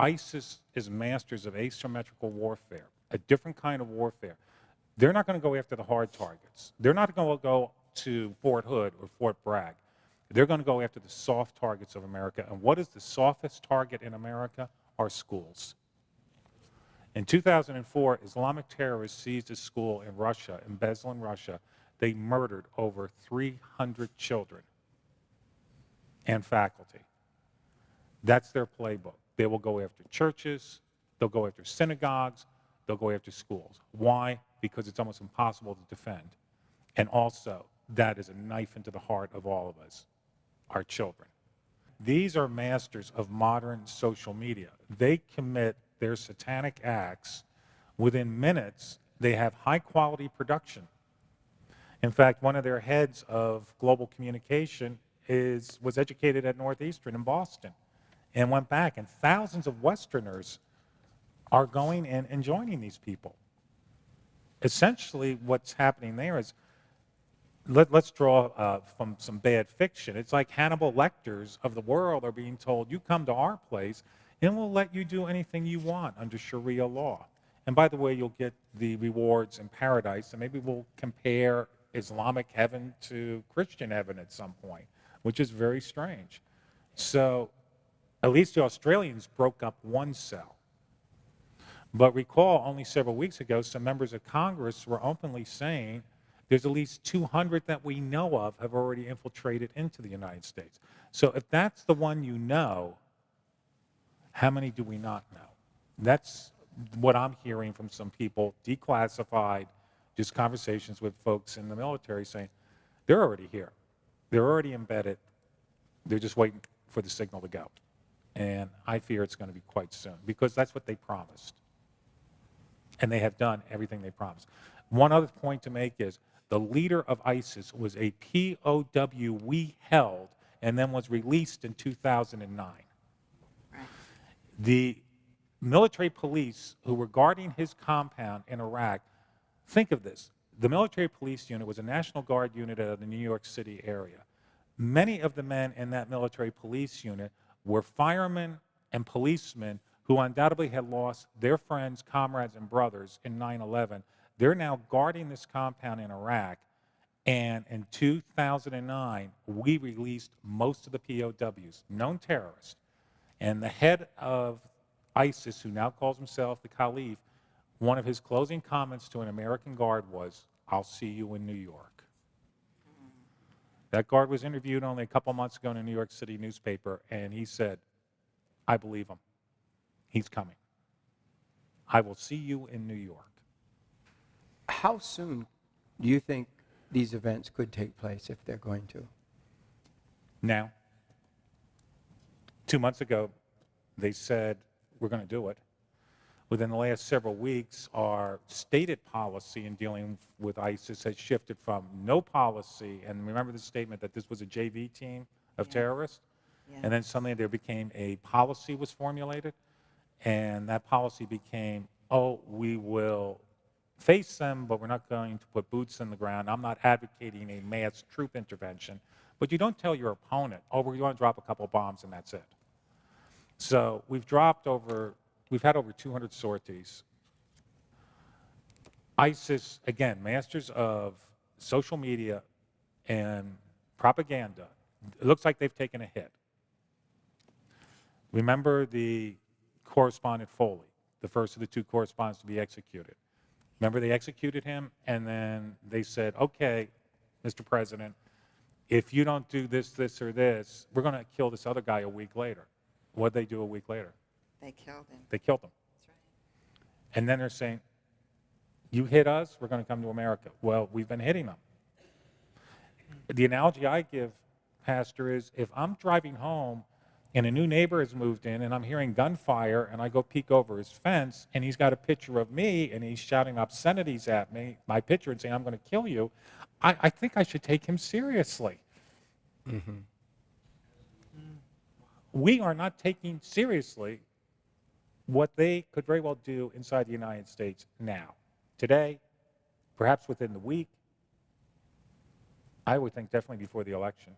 ISIS is masters of asymmetrical warfare, a different kind of warfare. They're not going to go after the hard targets. They're not going to go to Fort Hood or Fort Bragg. They're going to go after the soft targets of America. And what is the softest target in America? Our schools. In 2004, Islamic terrorists seized a school in Russia, in Beslan, Russia. They murdered over 300 children and faculty. That's their playbook. They will go after churches, they'll go after synagogues, they'll go after schools. Why? Because it's almost impossible to defend. And also, that is a knife into the heart of all of us, our children. These are masters of modern social media. They commit their satanic acts within minutes. They have high quality production. In fact, one of their heads of global communication was educated at Northeastern in Boston and went back, and thousands of Westerners are going in and joining these people. Essentially, what's happening there is, let's draw from some bad fiction. It's like Hannibal Lecters of the world are being told, you come to our place and we'll let you do anything you want under Sharia law. And by the way, you'll get the rewards in paradise, and maybe we'll compare Islamic heaven to Christian heaven at some point, which is very strange. So at least the Australians broke up one cell. But recall, only several weeks ago, some members of Congress were openly saying there's at least 200 that we know of have already infiltrated into the United States. So if that's the one you know, how many do we not know? That's what I'm hearing from some people, declassified, just conversations with folks in the military saying, they're already here. They're already embedded. They're just waiting for the signal to go. And I fear it's going to be quite soon, because that's what they promised. And they have done everything they promised. One other point to make is the leader of ISIS was a POW we held and then was released in 2009. Right. The military police who were guarding his compound in Iraq, think of this. The military police unit was a National Guard unit out of the New York City area. Many of the men in that military police unit were firemen and policemen who undoubtedly had lost their friends, comrades, and brothers in 9/11. They're now guarding this compound in Iraq, and in 2009, we released most of the POWs, known terrorists. And the head of ISIS, who now calls himself the Caliph, one of his closing comments to an American guard was, "I'll see you in New York." That guard was interviewed only a couple months ago in a New York City newspaper, and he said, "I believe him. He's coming. I will see you in New York." How soon do you think these events could take place, if they're going to? Now. 2 months ago, they said, we're going to do it. Within the last several weeks, our stated policy in dealing with ISIS has shifted from no policy, and remember the statement that this was a JV team of terrorists, and then suddenly there became a policy was formulated, and that policy became, we will face them, but we're not going to put boots in the ground. I'm not advocating a mass troop intervention, but you don't tell your opponent, we're going to drop a couple bombs and that's it. So we've had over 200 sorties. ISIS, again, masters of social media and propaganda. It looks like they've taken a hit. Remember the correspondent Foley, the first of the two correspondents to be executed. Remember they executed him, and then they said, okay, Mr. President, if you don't do this, this, or this, we're going to kill this other guy a week later. What'd they do a week later? They killed him. They killed him. That's right. And then they're saying, you hit us, we're going to come to America. Well, we've been hitting them. The analogy I give, Pastor, is if I'm driving home and a new neighbor has moved in and I'm hearing gunfire and I go peek over his fence and he's got a picture of me and he's shouting obscenities at me, my picture, and saying, I'm going to kill you, I think I should take him seriously. Mm-hmm. We are not taking seriously what they could very well do inside the United States now. Today, perhaps within the week, I would think definitely before the election.